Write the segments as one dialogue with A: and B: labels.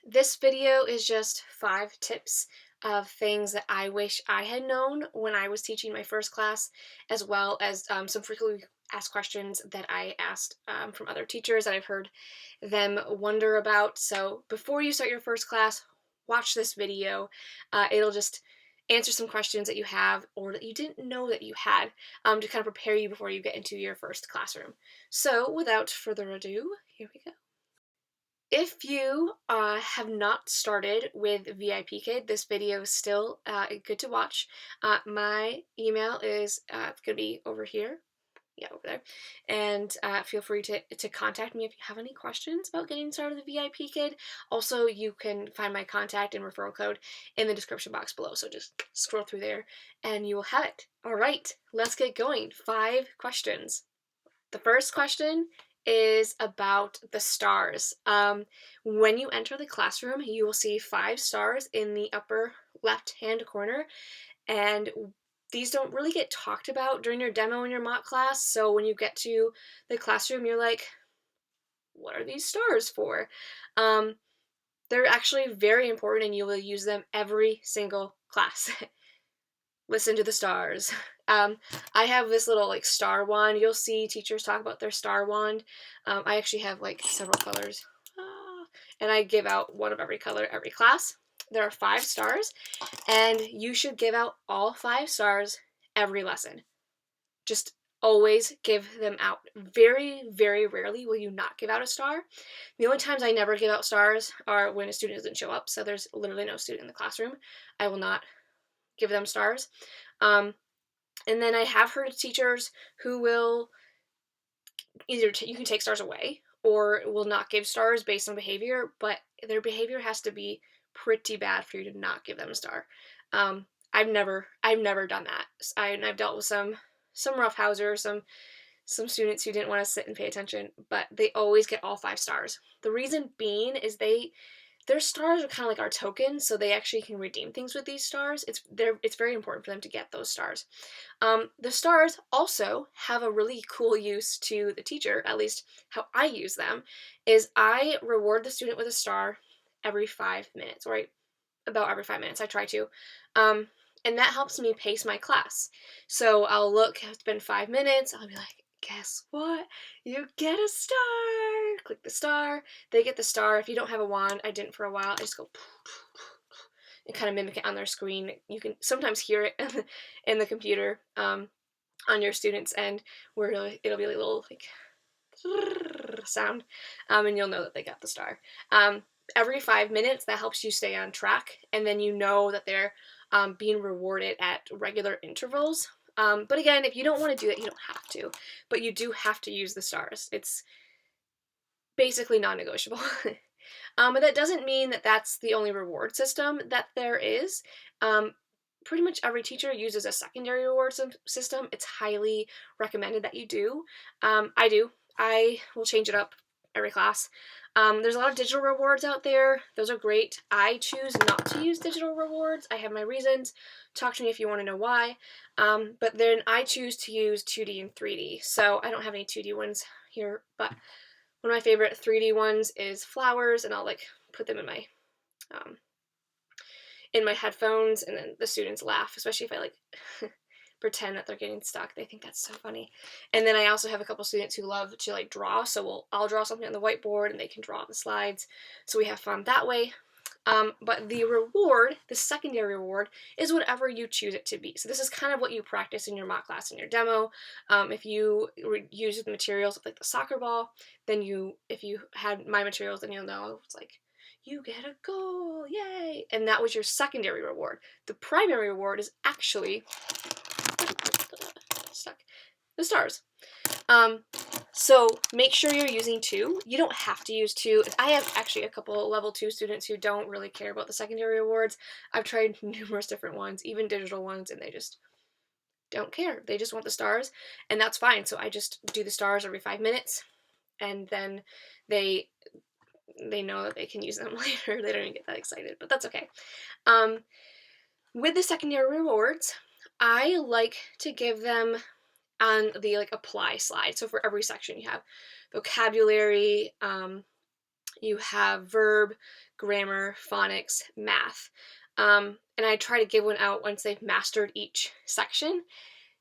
A: This video is just 5 tips of things that I wish I had known when I was teaching my first class, as well as some frequently asked questions that I asked from other teachers that I've heard them wonder about. So before you start your first class, watch this video. It'll just answer some questions that you have or that you didn't know that you had to kind of prepare you before you get into your first classroom. So without further ado, here we go. If you have not started with VIPKID, this video is still good to watch. My email is going to be over here. Yeah, over there. And feel free to contact me if you have any questions about getting started with VIPKID. Also, you can find my contact and referral code in the description box below. So just scroll through there and you will have it. All right, let's get going. 5 questions. The first question is about the stars. When you enter the classroom, you will see 5 stars in the upper left-hand corner, and these don't really get talked about during your demo in your mock class, so when you get to the classroom, you're like, what are these stars for? They're actually very important, and you will use them every single class. Listen to the stars. I have this little star wand. You'll see teachers talk about their star wand. I actually have several colors. And I give out one of every color every class. There are 5 stars, and you should give out all 5 stars every lesson. Just always give them out. Very, very rarely will you not give out a star. The only times I never give out stars are when a student doesn't show up, so there's literally no student in the classroom. I will not give them stars. And then I have heard of teachers who will either you can take stars away or will not give stars based on behavior, but their behavior has to be pretty bad for you to not give them a star. I've never done that. I've dealt with some roughhousers, some students who didn't want to sit and pay attention, but they always get all 5 stars. The reason being is their stars are kind of like our tokens, so they actually can redeem things with these stars. It's very important for them to get those stars. The stars also have a really cool use to the teacher, at least how I use them, is I reward the student with a star every 5 minutes, or about every 5 minutes, I try to. And that helps me pace my class. So I'll look, it's been 5 minutes, I'll be like, guess what? You get a star! Click the star. They get the star. If you don't have a wand, I didn't for a while, I just go and kind of mimic it on their screen. You can sometimes hear it in the computer on your student's end, where it'll be a little sound, and you'll know that they got the star. Every 5 minutes, that helps you stay on track, and then you know that they're being rewarded at regular intervals. But again, if you don't want to do that, you don't have to. But you do have to use the stars. It's basically non-negotiable. But that doesn't mean that that's the only reward system that there is. Pretty much every teacher uses a secondary reward system. It's highly recommended that you do. I do. I will change it up every class. There's a lot of digital rewards out there. Those are great. I choose not to use digital rewards. I have my reasons. Talk to me if you want to know why. But then I choose to use 2D and 3D. So I don't have any 2D ones here, but one of my favorite 3D ones is flowers, and I'll put them in my headphones, and then the students laugh, especially if I pretend that they're getting stuck. They think that's so funny. And then I also have a couple students who love to draw, so I'll draw something on the whiteboard and they can draw on the slides, so we have fun that way. But the reward, the secondary reward, is whatever you choose it to be. So this is kind of what you practice in your mock class and your demo. If you use the materials of the soccer ball, then if you had my materials, then you'll know it's you get a goal, yay! And that was your secondary reward. The primary reward is actually the stars. So make sure you're using 2. You don't have to use 2. I have actually a couple level 2 students who don't really care about the secondary rewards. I've tried numerous different ones, even digital ones, and they just don't care. They just want the stars, and that's fine. So I just do the stars every 5 minutes, and then they know that they can use them later. They don't even get that excited, but that's okay. With the secondary rewards, I like to give them on the apply slide. So for every section you have vocabulary, you have verb, grammar, phonics, math. And I try to give one out once they've mastered each section.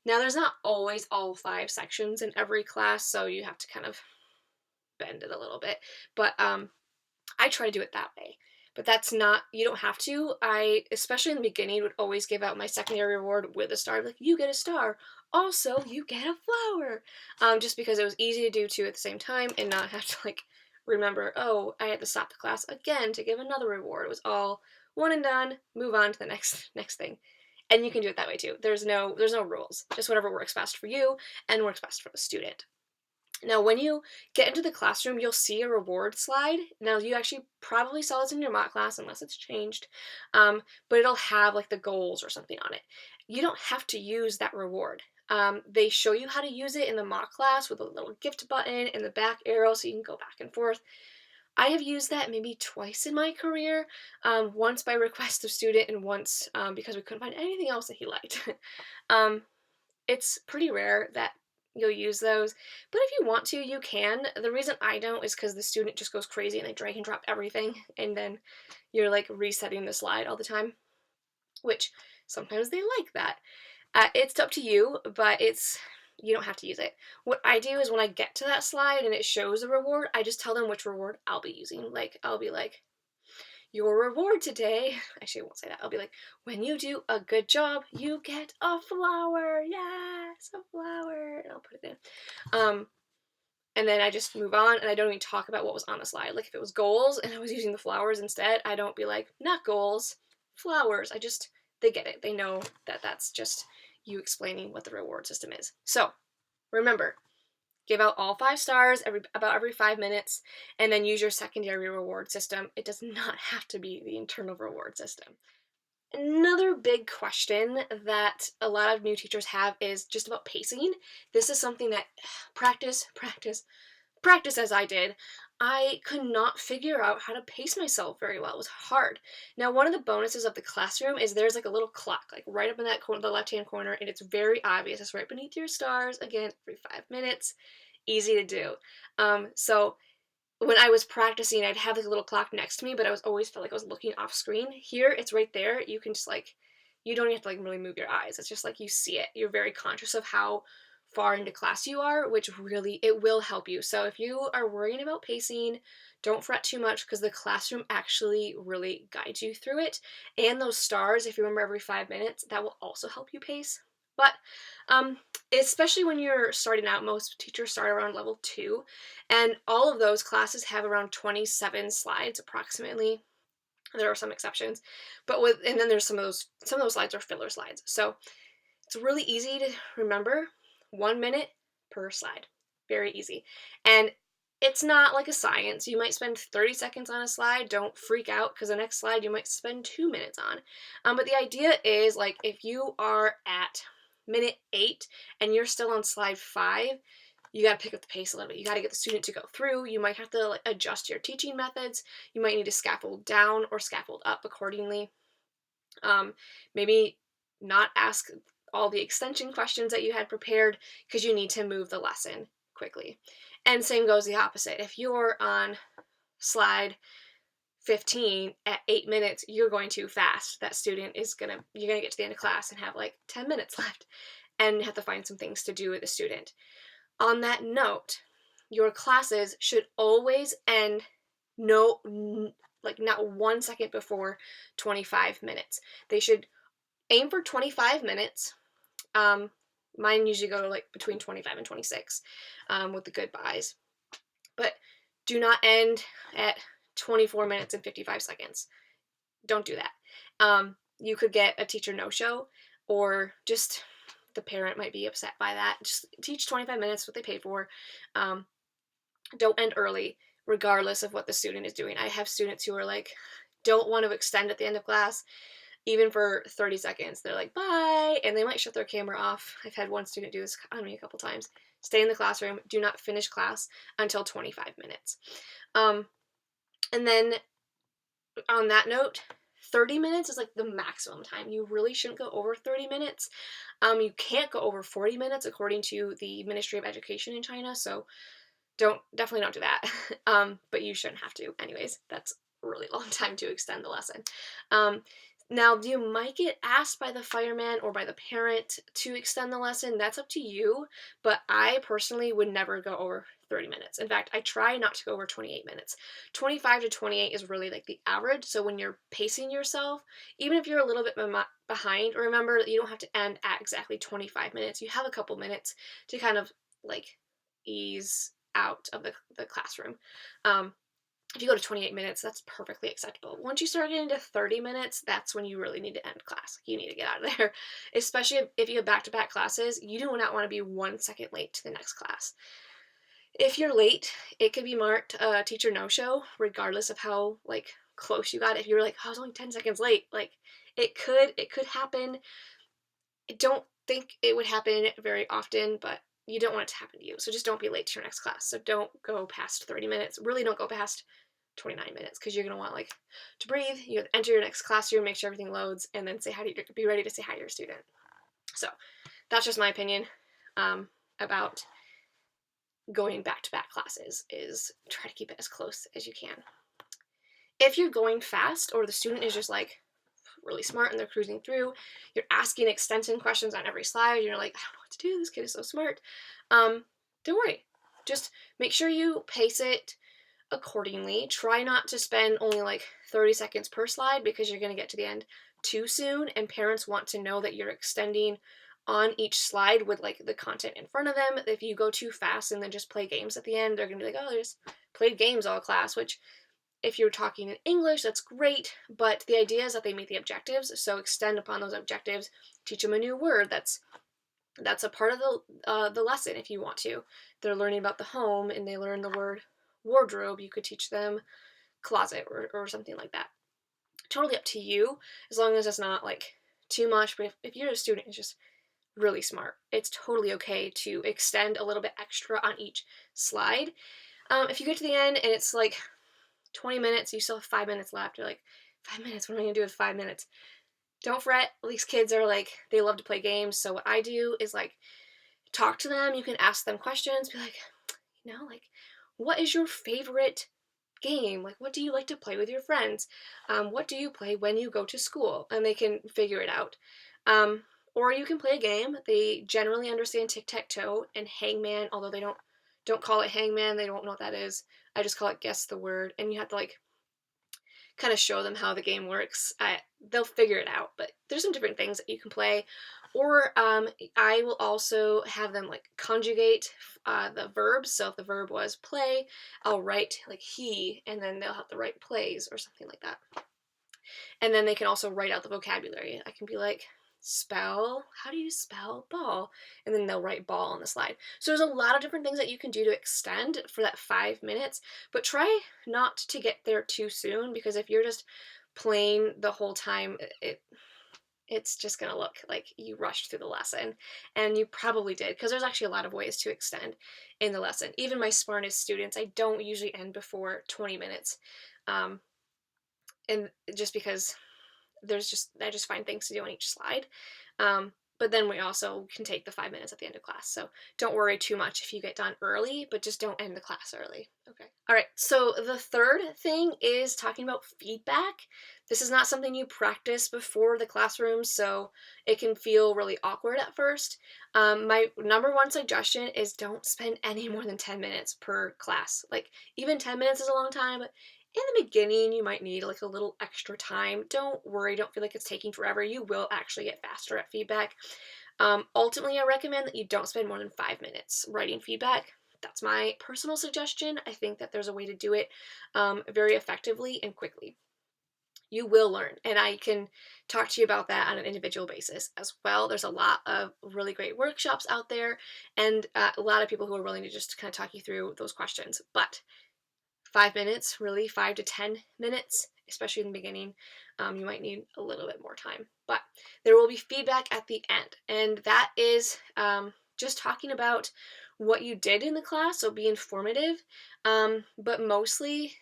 A: Now, there's not always all 5 sections in every class, so you have to kind of bend it a little bit. But I try to do it that way. But that's not, you don't have to. I, especially in the beginning, would always give out my secondary reward with a star. Like, you get a star. Also, you get a flower. Just because it was easy to do 2 at the same time and not have to, like, remember, oh, I had to stop the class again to give another reward. It was all one and done, move on to the next thing. And you can do it that way too. There's no rules. Just whatever works best for you and works best for the student. Now, when you get into the classroom, you'll see a reward slide. Now, you actually probably saw this in your mock class, unless it's changed, but it'll have like the goals or something on it. You don't have to use that reward. They show you how to use it in the mock class with a little gift button and the back arrow so you can go back and forth. I have used that maybe twice in my career, once by request of student and once because we couldn't find anything else that he liked. It's pretty rare that you'll use those, but if you want to, you can. The reason I don't is because the student just goes crazy and they drag and drop everything, and then you're like resetting the slide all the time, which sometimes they like that. It's up to you, but you don't have to use it. What I do is when I get to that slide and it shows a reward, I just tell them which reward I'll be using. Like, I'll be like, your reward today, actually I won't say that, I'll be like, when you do a good job, you get a flower, yes, a flower, and I'll put it in. And then I just move on, and I don't even talk about what was on the slide. Like, if it was goals and I was using the flowers instead, I don't be like, not goals, flowers. They get it. They know that that's just you explaining what the reward system is. So, remember, give out all 5 stars about every 5 minutes, and then use your secondary reward system. It does not have to be the internal reward system. Another big question that a lot of new teachers have is just about pacing. This is something that practice as I did, I could not figure out how to pace myself very well. It was hard. Now, one of the bonuses of the classroom is there's like a little clock, like right up in that corner, the left-hand corner, and it's very obvious. It's right beneath your stars. Again, every 5 minutes. Easy to do. So when I was practicing, I'd have like a little clock next to me, but I was always felt like I was looking off screen. Here, it's right there. You can just like, you don't have to like really move your eyes. It's just like you see it. You're very conscious of how far into class you are, which really, it will help you. So if you are worrying about pacing, don't fret too much because the classroom actually really guides you through it. And those stars, if you remember every 5 minutes, that will also help you pace. But especially when you're starting out, most teachers start around level 2, and all of those classes have around 27 slides approximately. There are some exceptions, and then there's some of those slides are filler slides. So it's really easy to remember. 1 minute per slide. Very easy. And it's not like a science. You might spend 30 seconds on a slide. Don't freak out because the next slide you might spend 2 minutes on. But the idea is, like, if you are at minute 8 and you're still on slide 5, you got to pick up the pace a little bit. You got to get the student to go through. You might have to like adjust your teaching methods. You might need to scaffold down or scaffold up accordingly. Maybe not ask all the extension questions that you had prepared because you need to move the lesson quickly. And same goes the opposite. If you're on slide 15 at 8 minutes, you're going too fast. That student you're gonna get to the end of class and have like 10 minutes left and have to find some things to do with the student. On that note, your classes should always end not 1 second before 25 minutes. They should aim for 25 minutes. Mine usually go to like between 25 and 26 with the goodbyes. But do not end at 24 minutes and 55 seconds. Don't do that. You could get a teacher no-show, or just the parent might be upset by that. Just teach 25 minutes, what they pay for. Don't end early, regardless of what the student is doing. I have students who are like, don't want to extend at the end of class, even for 30 seconds. They're like, bye, and they might shut their camera off. I've had one student do this on me a couple times. Stay in the classroom. Do not finish class until 25 minutes. And then on that note, 30 minutes is like the maximum time. You really shouldn't go over 30 minutes. You can't go over 40 minutes according to the Ministry of Education in China. So Definitely don't do that. But you shouldn't have to anyways. That's a really long time to extend the lesson. Um, Now, you might get asked by the fireman or by the parent to extend the lesson. That's up to you, but I personally would never go over 30 minutes. In fact, I try not to go over 28 minutes. 25 to 28 is really like the average. So when you're pacing yourself, even if you're a little bit behind, remember that you don't have to end at exactly 25 minutes. You have a couple minutes to kind of like ease out of the classroom. If you go to 28 minutes, that's perfectly acceptable. Once you start getting to 30 minutes, that's when you really need to end class. You need to get out of there. Especially if you have back-to-back classes, you do not want to be 1 second late to the next class. If you're late, it could be marked a teacher no-show, regardless of how like close you got. If you're like, oh, I was only 10 seconds late, like it could happen. I don't think it would happen very often, but you don't want it to happen to you. So just don't be late to your next class. So don't go past 30 minutes. Really don't go past 29 minutes because you're going to want like to breathe. You enter your next classroom, make sure everything loads, and then say hi to be ready to say hi to your student. So that's just my opinion about going back-to-back classes is try to keep it as close as you can. If you're going fast or the student is just like really smart and they're cruising through, you're asking extension questions on every slide, you're like, I don't know what to do, this kid is so smart. Don't worry. Just make sure you pace it accordingly. Try not to spend only like 30 seconds per slide because you're going to get to the end too soon and parents want to know that you're extending on each slide with like the content in front of them. If you go too fast and then just play games at the end, they're going to be like, oh, they just played games all class, which if you're talking in English, that's great, but the idea is that they meet the objectives, so extend upon those objectives, teach them a new word. That's a part of the lesson if you want to. They're learning about the home and they learn the word wardrobe. You could teach them closet or something like that. Totally up to you, as long as it's not like too much. But if you're a student who's just really smart, it's totally okay to extend a little bit extra on each slide. If you get to the end and it's like 20 minutes, you still have 5 minutes left. You're like, 5 minutes, what am I gonna do with 5 minutes? Don't fret. These kids are like, they love to play games. So what I do is like, talk to them. You can ask them questions. Be like, like, what is your favorite game? Like, what do you like to play with your friends? What do you play when you go to school? And they can figure it out. Or you can play a game. They generally understand tic-tac-toe and hangman, although they don't call it hangman. They don't know what that is. I just call it guess the word. And you have to like kind of show them how the game works. They'll figure it out, but there's some different things that you can play. Or I will also have them like conjugate the verbs. So if the verb was play, I'll write like he, and then they'll have to write plays or something like that. And then they can also write out the vocabulary. I can be like, how do you spell ball? And then they'll write ball on the slide. So there's a lot of different things that you can do to extend for that 5 minutes, but try not to get there too soon, because if you're just playing the whole time, it's just going to look like you rushed through the lesson, and you probably did, because there's actually a lot of ways to extend in the lesson. Even my smartest students, I don't usually end before 20 minutes, and just because I just find things to do on each slide. But then we also can take the 5 minutes at the end of class. So don't worry too much if you get done early, but just don't end the class early. Okay. All right. So the third thing is talking about feedback. This is not something you practice before the classroom, so it can feel really awkward at first. My number one suggestion is don't spend any more than 10 minutes per class. Like, even 10 minutes is a long time, but in the beginning, you might need like a little extra time. Don't worry, don't feel like it's taking forever. You will actually get faster at feedback. Ultimately, I recommend that you don't spend more than 5 minutes writing feedback. That's my personal suggestion. I think that there's a way to do it very effectively and quickly. You will learn, and I can talk to you about that on an individual basis as well. There's a lot of really great workshops out there, and a lot of people who are willing to just kind of talk you through those questions. But 5 minutes, really 5 to 10 minutes, especially in the beginning. You might need a little bit more time, but there will be feedback at the end, and that is just talking about what you did in the class, so be informative, but mostly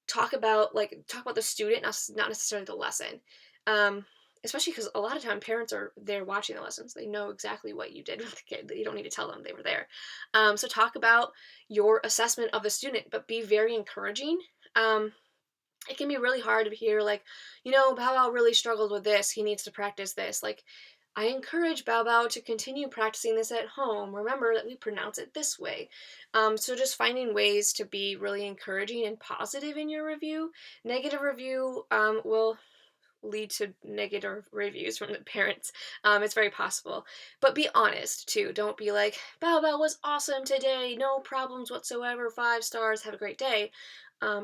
A: talk about the student, not necessarily the lesson. especially because a lot of time parents are there watching the lessons. They know exactly what you did with the kid. You don't need to tell them, they were there. So talk about your assessment of the student, but be very encouraging. It can be really hard to hear, like, Bao Bao really struggled with this. He needs to practice this. Like, I encourage Bao Bao to continue practicing this at home. Remember that we pronounce it this way. So just finding ways to be really encouraging and positive in your review. Negative review will lead to negative reviews from the parents. It's very possible. But be honest too. Don't be like, Bao Bao was awesome today, no problems whatsoever, 5 stars, have a great day.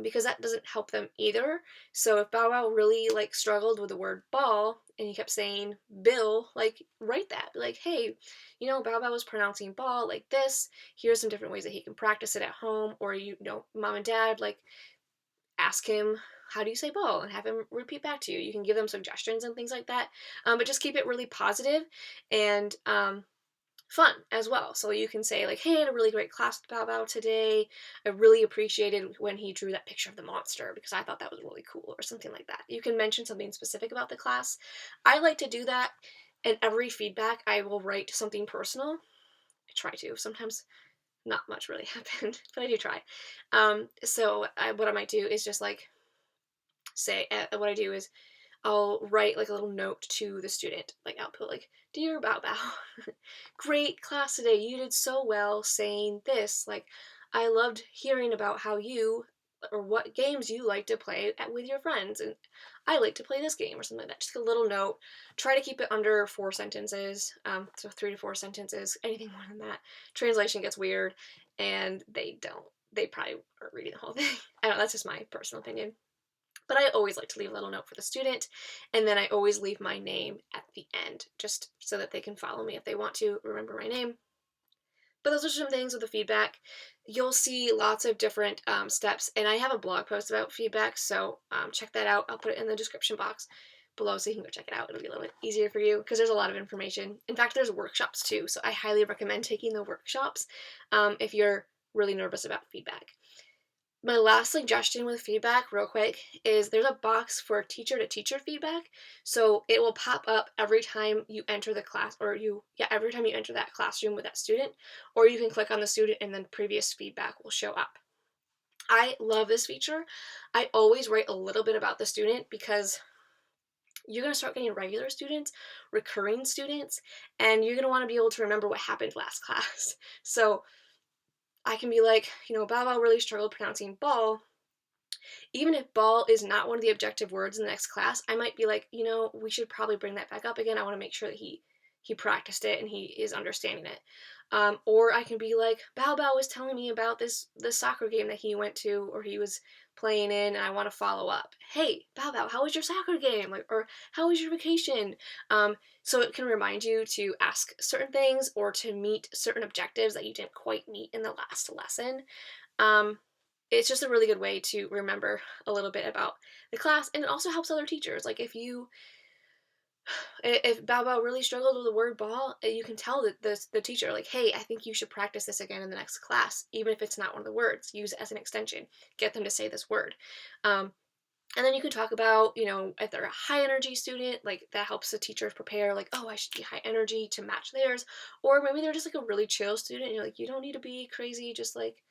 A: Because that doesn't help them either. So if Bao Bao really like struggled with the word ball and he kept saying bill, like write that. Be like, hey, Bao Bao was pronouncing ball like this. Here's some different ways that he can practice it at home. Or mom and dad, like, ask him, how do you say ball, and have him repeat back to you. You can give them suggestions and things like that, but just keep it really positive and fun as well. So you can say, like, hey, I had a really great class with Bao Bao today. I really appreciated when he drew that picture of the monster because I thought that was really cool, or something like that. You can mention something specific about the class. I like to do that. In every feedback, I will write something personal. I try to. Sometimes not much really happened, but I do try. What I might do is just like say, what I do is I'll write like a little note to the student, like I'll put like, dear Bao Bao, great class today. You did so well saying this. Like, I loved hearing about how you or what games you like to play with your friends, and I like to play this game or something like that. Just a little note. Try to keep it under 4 sentences, so 3 to 4 sentences. Anything more than that, translation gets weird, and they don't. They probably aren't reading the whole thing. I don't know. That's just my personal opinion. But I always like to leave a little note for the student, and then I always leave my name at the end, just so that they can follow me if they want to remember my name. But those are some things with the feedback. You'll see lots of different steps, and I have a blog post about feedback, so check that out. I'll put it in the description box below so you can go check it out. It'll be a little bit easier for you because there's a lot of information. In fact, there's workshops too, so I highly recommend taking the workshops if you're really nervous about feedback. My last suggestion with feedback, real quick, is there's a box for teacher to teacher feedback. So it will pop up every time you enter the class, or every time you enter that classroom with that student, or you can click on the student and then previous feedback will show up. I love this feature. I always write a little bit about the student because you're going to start getting regular students, recurring students, and you're going to want to be able to remember what happened last class. So I can be like, Bao Bao really struggled pronouncing ball. Even if ball is not one of the objective words in the next class, I might be like, we should probably bring that back up again. I want to make sure that he practiced it and he is understanding it. Or I can be like, Bao Bao was telling me about this soccer game that he went to or he was playing in, and I want to follow up. Hey, Bao Bao, how was your soccer game? Like, or how was your vacation? So it can remind you to ask certain things or to meet certain objectives that you didn't quite meet in the last lesson. It's just a really good way to remember a little bit about the class, and it also helps other teachers. Like, if Bao Bao really struggled with the word ball, you can tell the teacher, like, hey, I think you should practice this again in the next class, even if it's not one of the words. Use it as an extension. Get them to say this word. And then you can talk about, if they're a high energy student, like that helps the teachers prepare, like, oh, I should be high energy to match theirs. Or maybe they're just like a really chill student, and you're like, you don't need to be crazy, just like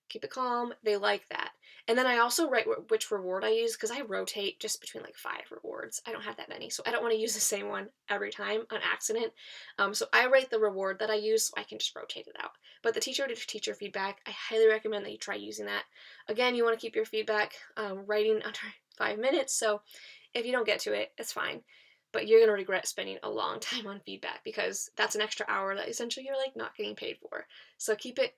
A: keep it calm. They like that. And then I also write which reward I use because I rotate just between like 5 rewards. I don't have that many, so I don't want to use the same one every time on accident. So I write the reward that I use so I can just rotate it out. But the teacher to teacher feedback, I highly recommend that you try using that. Again, you want to keep your feedback writing under 5 minutes, so if you don't get to it, it's fine. But you're going to regret spending a long time on feedback because that's an extra hour that essentially you're like not getting paid for. So keep it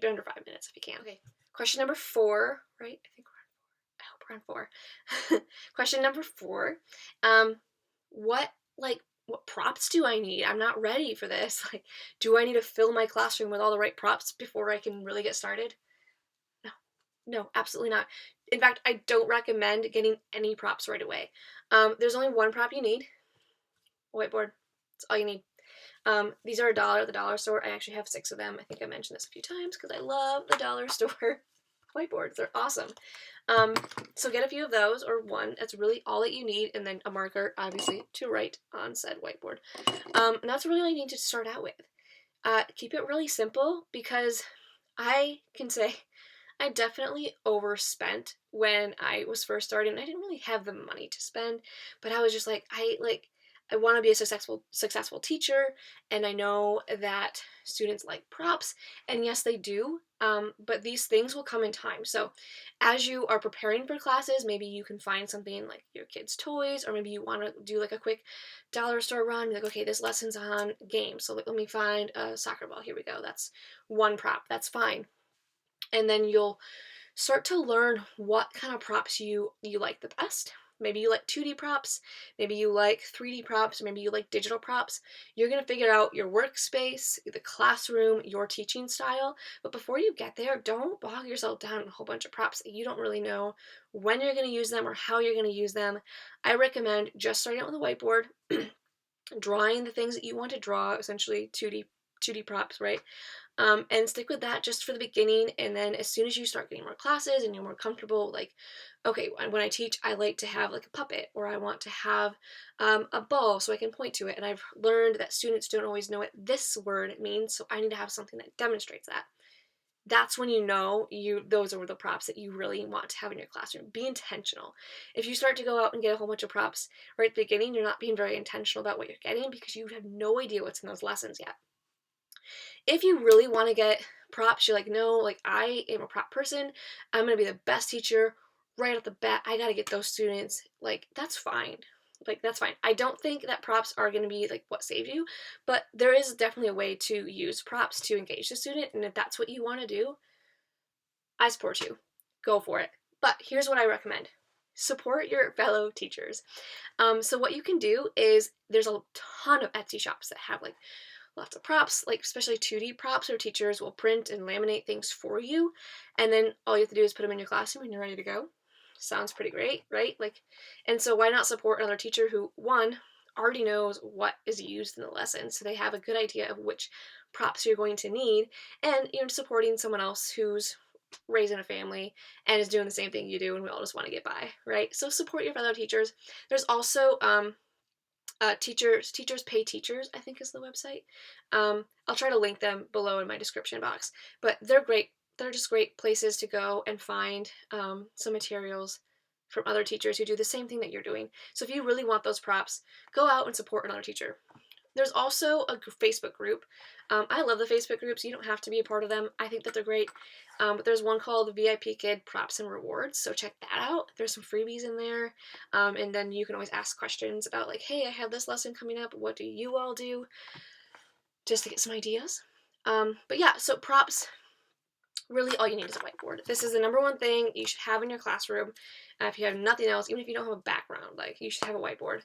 A: under 5 minutes if you can. Okay. Question number 4, right? I hope we're on 4. Question number 4. What props do I need? I'm not ready for this. Like, do I need to fill my classroom with all the right props before I can really get started? No, absolutely not. In fact, I don't recommend getting any props right away. There's only one prop you need. A whiteboard. That's all you need. These are $1 at the dollar store. I actually have 6 of them. I think I mentioned this a few times because I love the dollar store. whiteboards. They're awesome. Um, so get a few of those, or one. That's really all that you need, and then a marker, obviously, to write on said whiteboard. And that's really all you need to start out with. Keep it really simple, because I can say I definitely overspent when I was first starting. I didn't really have the money to spend, but I was just like, I want to be a successful teacher, and I know that students like props, and yes, they do. But these things will come in time. So, as you are preparing for classes, maybe you can find something like your kids' toys, or maybe you want to do like a quick dollar store run. Be like, okay, this lesson's on games, so like, let me find a soccer ball. Here we go. That's one prop. That's fine. And then you'll start to learn what kind of props you like the best. Maybe you like 2D props, maybe you like 3D props, maybe you like digital props. You're going to figure out your workspace, the classroom, your teaching style. But before you get there, don't bog yourself down in a whole bunch of props that you don't really know when you're going to use them or how you're going to use them. I recommend just starting out with a whiteboard, drawing the things that you want to draw, essentially 2D props, right? And stick with that just for the beginning. And then as soon as you start getting more classes and you're more comfortable, like, okay, when I teach, I like to have like a puppet, or I want to have a ball so I can point to it. And I've learned that students don't always know what this word means, so I need to have something that demonstrates that. That's when you know those are the props that you really want to have in your classroom. Be intentional. If you start to go out and get a whole bunch of props right at the beginning, you're not being very intentional about what you're getting, because you have no idea what's in those lessons yet. If you really want to get props, you're like, no, like, I am a prop person, I'm going to be the best teacher right off the bat, I got to get those students, like, that's fine. Like, that's fine. I don't think that props are going to be like what saved you, but there is definitely a way to use props to engage the student, and if that's what you want to do, I support you. Go for it. But here's what I recommend. Support your fellow teachers. So what you can do is, there's a ton of Etsy shops that have like lots of props, like especially 2D props, where teachers will print and laminate things for you, and then all you have to do is put them in your classroom and you're ready to go. Sounds pretty great, right? Like, and so why not support another teacher who, one, already knows what is used in the lesson, so they have a good idea of which props you're going to need, and you're supporting someone else who's raising a family and is doing the same thing you do, and we all just want to get by, right? So support your fellow teachers. There's also teachers pay teachers, I think, is the website. I'll try to link them below in my description box, but they're great. They're just great places to go and find some materials from other teachers who do the same thing that you're doing. So if you really want those props, go out and support another teacher. There's also a Facebook group. I love the Facebook groups. You don't have to be a part of them. I think that they're great. But there's one called VIPKID Props and Rewards, so check that out. There's some freebies in there. And then you can always ask questions about, like, hey, I have this lesson coming up. What do you all do? Just to get some ideas. But yeah, so props, really all you need is a whiteboard. This is the number one thing you should have in your classroom. If you have nothing else, even if you don't have a background, like, you should have a whiteboard.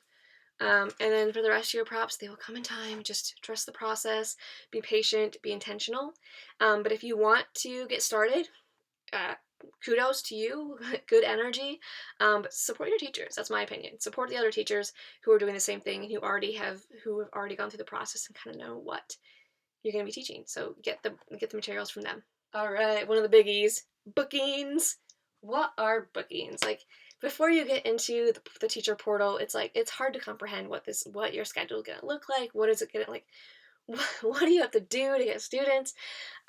A: And then for the rest of your props, they will come in time. Just trust the process, be patient, be intentional. But if you want to get started, kudos to you, good energy. But support your teachers. That's my opinion. Support the other teachers who are doing the same thing and who have already gone through the process and kind of know what you're going to be teaching. So get the materials from them. All right, one of the biggies, bookings. What are bookings? Like, before you get into the teacher portal, it's like, it's hard to comprehend what your schedule is going to look like. What is it going to, like, what do you have to do to get students?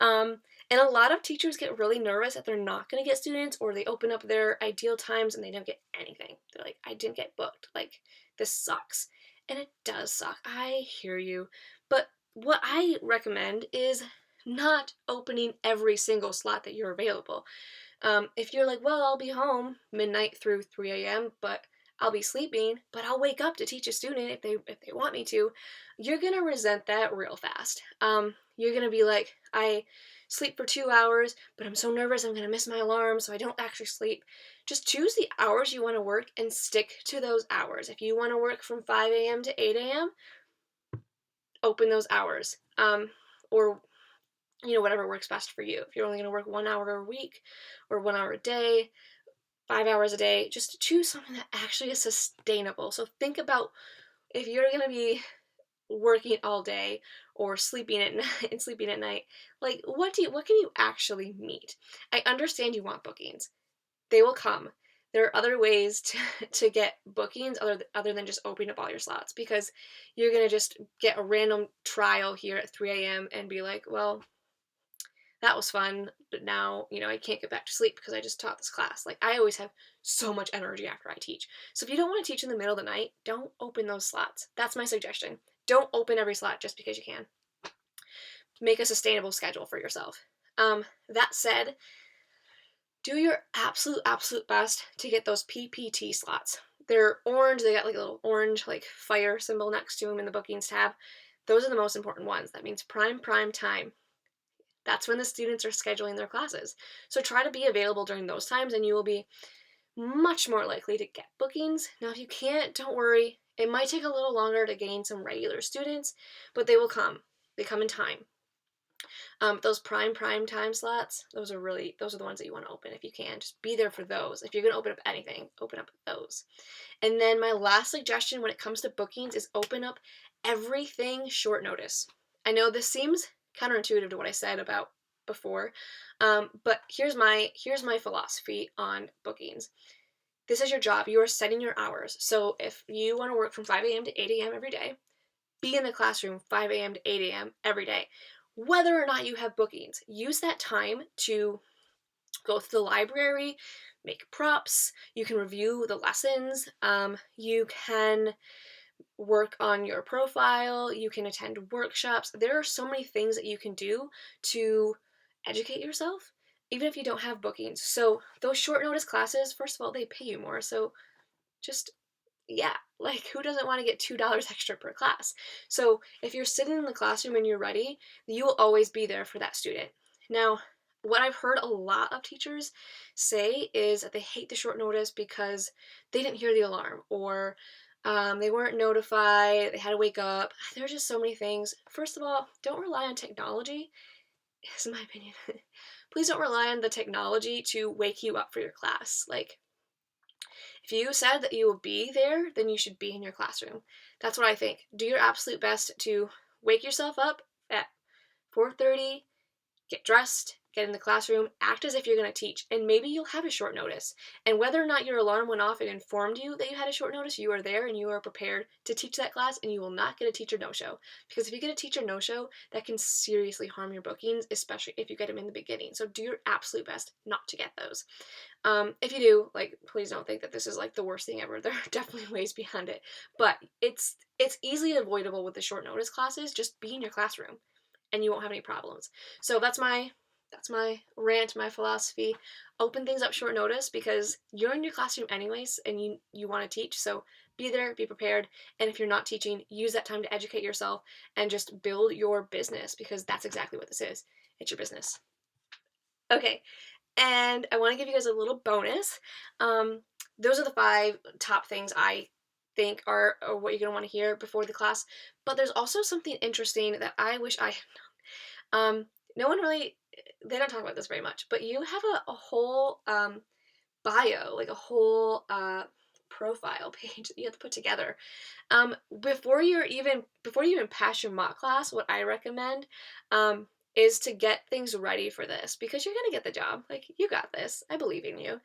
A: And a lot of teachers get really nervous that they're not going to get students, or they open up their ideal times and they don't get anything. They're like, I didn't get booked. Like, this sucks. And it does suck. I hear you. But what I recommend is not opening every single slot that you're available. If you're like, well, I'll be home midnight through 3 a.m., but I'll be sleeping, but I'll wake up to teach a student if they want me to, you're gonna resent that real fast. You're gonna be like, I sleep for 2 hours, but I'm so nervous I'm gonna miss my alarm, so I don't actually sleep. Just choose the hours you want to work and stick to those hours. If you want to work from 5 a.m. to 8 a.m., open those hours. Or whatever works best for you. If you're only going to work 1 hour a week or 1 hour a day, 5 hours a day, just choose something that actually is sustainable. So think about, if you're going to be working all day, or sleeping at night and sleeping at night. Like, what can you actually meet? I understand you want bookings. They will come. There are other ways to get bookings other than just opening up all your slots, because you're going to just get a random trial here at 3 a.m. and be like, well, that was fun, but now, I can't get back to sleep because I just taught this class. Like, I always have so much energy after I teach. So if you don't want to teach in the middle of the night, don't open those slots. That's my suggestion. Don't open every slot just because you can. Make a sustainable schedule for yourself. That said, do your absolute best to get those PPT slots. They're orange. They got like a little orange like fire symbol next to them in the bookings tab. Those are the most important ones. That means prime time. That's when the students are scheduling their classes. So try to be available during those times and you will be much more likely to get bookings. Now, if you can't, don't worry. It might take a little longer to gain some regular students, but they will come. They come in time. Those prime time slots, those are the ones that you want to open if you can. Just be there for those. If you're going to open up anything, open up those. And then my last suggestion when it comes to bookings is open up everything short notice. I know this seems counterintuitive to what I said about before, but here's my philosophy on bookings. This is your job. You are setting your hours. So if you want to work from 5 a.m. to 8 a.m. every day, be in the classroom 5 a.m. to 8 a.m. every day. Whether or not you have bookings, use that time to go through the library, make props, you can review the lessons, you can work on your profile, you can attend workshops. There are so many things that you can do to educate yourself, even if you don't have bookings. So those short notice classes, first of all, they pay you more. So just, yeah, like who doesn't want to get $2 extra per class? So if you're sitting in the classroom and you're ready, you will always be there for that student. Now, what I've heard a lot of teachers say is that they hate the short notice because they didn't hear the alarm, or they weren't notified, they had to wake up. There's just so many things. First of all, don't rely on technology. This is my opinion. Please don't rely on the technology to wake you up for your class. Like, if you said that you will be there, then you should be in your classroom. That's what I think. Do your absolute best to wake yourself up at 4:30, get dressed, get in the classroom, act as if you're going to teach, and maybe you'll have a short notice. And whether or not your alarm went off and informed you that you had a short notice, you are there and you are prepared to teach that class, and you will not get a teacher no-show. Because if you get a teacher no-show, that can seriously harm your bookings, especially if you get them in the beginning. So do your absolute best not to get those. If you do, like, please don't think that this is like the worst thing ever. There are definitely ways beyond it, but it's easily avoidable with the short notice classes. Just be in your classroom and you won't have any problems. So that's my rant, my philosophy. Open things up short notice because you're in your classroom anyways and you want to teach. So be there, be prepared, and if you're not teaching, use that time to educate yourself and just build your business, because that's exactly what this is. It's your business. Okay, and I want to give you guys a little bonus. Those are the 5 top things I think are what you're going to want to hear before the class. But there's also something interesting that I wish I had known. No one really, they don't talk about this very much, but you have a whole bio, like a whole profile page that you have to put together. Before you even pass your mock class, what I recommend is to get things ready for this, because you're gonna get the job. Like, you got this. I believe in you.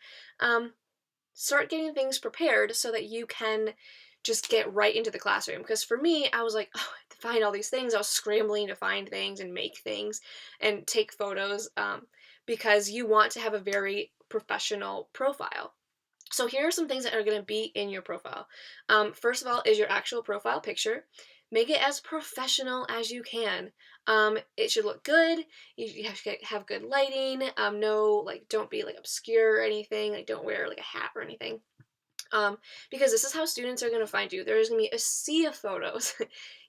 A: Start getting things prepared so that you can just get right into the classroom. Because for me, I was like, oh, I have to find all these things. I was scrambling to find things and make things and take photos, because you want to have a very professional profile. So here are some things that are going to be in your profile. First of all is your actual profile picture. Make it as professional as you can. It should look good. You have to have good lighting. Don't be like obscure or anything. Like, don't wear like a hat or anything. Because this is how students are going to find you. There's going to be a sea of photos.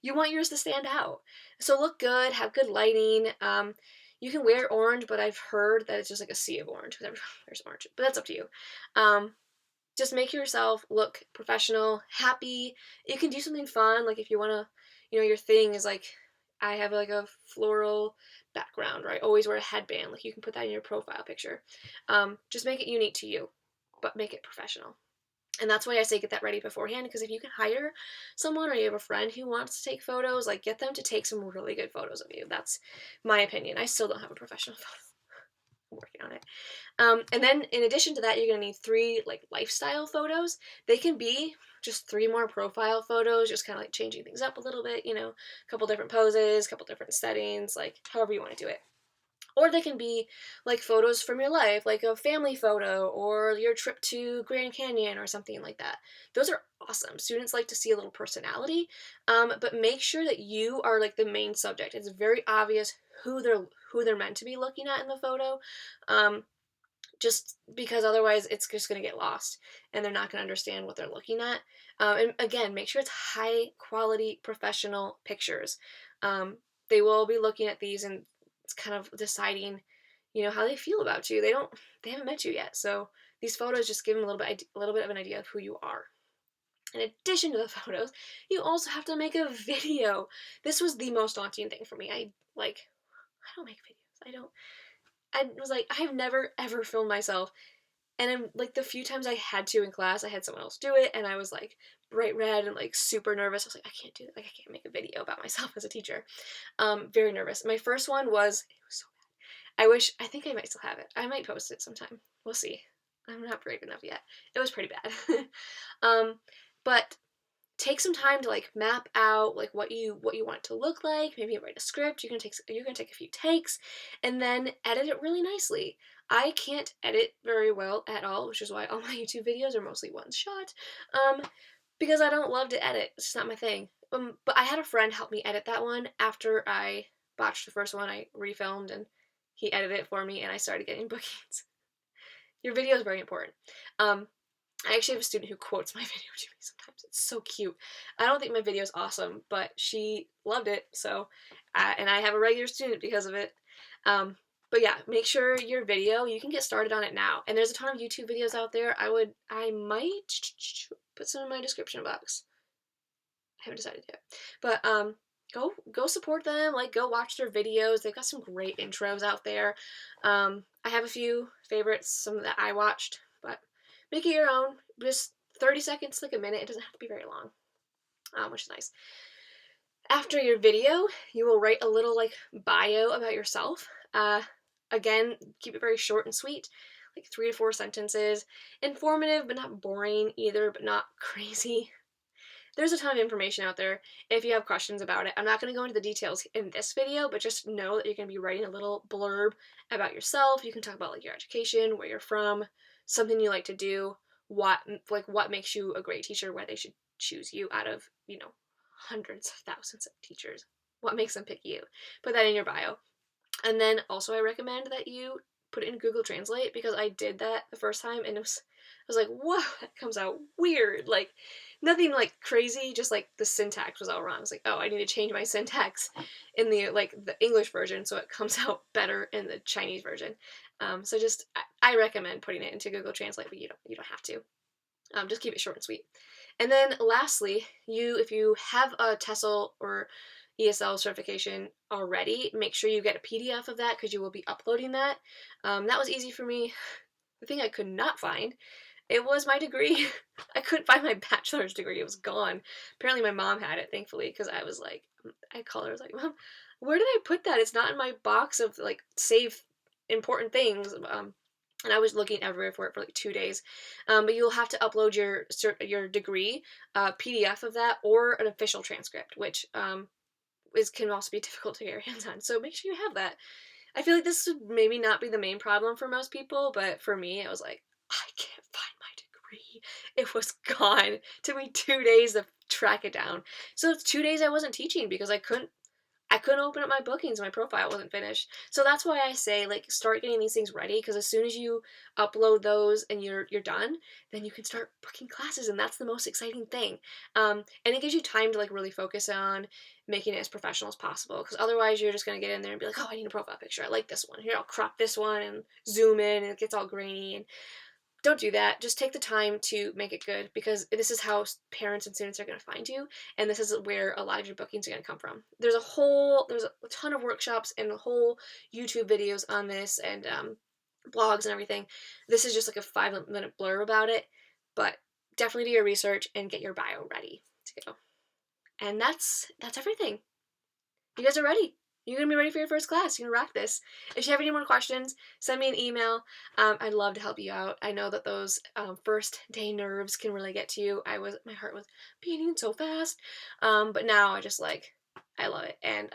A: You want yours to stand out. So look good, have good lighting. You can wear orange, but I've heard that it's just like a sea of orange because everyone wears orange. But that's up to you. Just make yourself look professional, happy. You can do something fun, like if you want to, your thing is like, I have like a floral background, or I always wear a headband. Like, you can put that in your profile picture. Just make it unique to you, but make it professional. And that's why I say get that ready beforehand, because if you can hire someone or you have a friend who wants to take photos, like get them to take some really good photos of you. That's my opinion. I still don't have a professional photo. I'm working on it. And then in addition to that, you're gonna need 3 like lifestyle photos. They can be just 3 more profile photos, just kind of like changing things up a little bit, you know, a couple different poses, a couple different settings, like however you want to do it. Or they can be like photos from your life, like a family photo or your trip to Grand Canyon or something like that. Those are awesome. Students like to see a little personality, but make sure that you are like the main subject. It's very obvious who they're meant to be looking at in the photo. Um, just because otherwise it's just going to get lost and they're not going to understand what they're looking at. And again, make sure it's high quality professional pictures. They will be looking at these and it's kind of deciding, you know, how they feel about you. They haven't met you yet, so these photos just give them a little bit of an idea of who you are. In addition to the photos, you also have to make a video. This was the most daunting thing for me. I don't make videos. I was like, I've never ever filmed myself. And I'm like, the few times I had to in class, I had someone else do it, and I was like bright red and like super nervous. I was like, I can't do it. Like, I can't make a video about myself as a teacher. Very nervous. My first one was, it was so bad. I think I might still have it. I might post it sometime. We'll see. I'm not brave enough yet. It was pretty bad. But take some time to like map out like what you want it to look like. Maybe write a script. You're gonna take a few takes and then edit it really nicely. I can't edit very well at all, which is why all my YouTube videos are mostly one shot, because I don't love to edit. It's just not my thing. But I had a friend help me edit that one after I botched the first one. I refilmed and he edited it for me and I started getting bookings. Your video is very important. I actually have a student who quotes my video to me sometimes. It's so cute. I don't think my video is awesome, but she loved it, so, and I have a regular student because of it. But yeah, make sure your video, you can get started on it now. And there's a ton of YouTube videos out there. I might put some in my description box. I haven't decided yet. But, go support them, like, go watch their videos. They've got some great intros out there. I have a few favorites, some that I watched, but make it your own. Just 30 seconds, like a minute. It doesn't have to be very long, which is nice. After your video, you will write a little like bio about yourself. Again, keep it very short and sweet, like 3 to 4 sentences. Informative, but not boring either, but not crazy. There's a ton of information out there if you have questions about it. I'm not going to go into the details in this video, but just know that you're going to be writing a little blurb about yourself. You can talk about like your education, where you're from, something you like to do, what makes you a great teacher, why they should choose you out of, you know, hundreds of thousands of teachers. What makes them pick you? Put that in your bio. And then also I recommend that you put it in Google Translate, because I did that the first time and I was like, whoa, that comes out weird. Like, nothing like crazy, just like the syntax was all wrong. I was like, oh, I need to change my syntax in the English version so it comes out better in the Chinese version. So just I recommend putting it into Google Translate, but you don't have to. Just keep it short and sweet. And then lastly, if you have a TESOL or ESL certification already, make sure you get a PDF of that, because you will be uploading that. That was easy for me. The thing I could not find, it was my degree. I couldn't find my bachelor's degree. It was gone. Apparently my mom had it, thankfully, because I called her, I was like, Mom, where did I put that? It's not in my box of like save important things. And I was looking everywhere for it for like 2 days. But you'll have to upload your degree, PDF of that, or an official transcript, which can also be difficult to get your hands on. So make sure you have that. I feel like this would maybe not be the main problem for most people, but for me, it was like, I can't find my degree. It was gone. It took me 2 days to track it down. So it's 2 days I wasn't teaching because I couldn't open up my bookings. My profile wasn't finished. So that's why I say, like, start getting these things ready, because as soon as you upload those and you're done, then you can start booking classes, and that's the most exciting thing. And it gives you time to like really focus on making it as professional as possible, because otherwise you're just going to get in there and be like, oh, I need a profile picture. I like this one. Here, I'll crop this one and zoom in, and it gets all grainy. And don't do that. Just take the time to make it good, because this is how parents and students are going to find you, and this is where a lot of your bookings are going to come from. There's a ton of workshops and whole YouTube videos on this, and blogs and everything. This is just like a 5-minute blurb about it, but definitely do your research and get your bio ready to go. And that's everything. You guys are ready. You're going to be ready for your first class. You're going to rock this. If you have any more questions, send me an email. I'd love to help you out. I know that those first day nerves can really get to you. My heart was beating so fast. But now I love it. And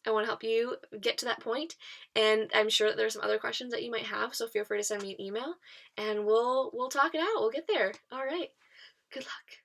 A: I want to help you get to that point. And I'm sure that there's some other questions that you might have. So feel free to send me an email and we'll talk it out. We'll get there. All right. Good luck.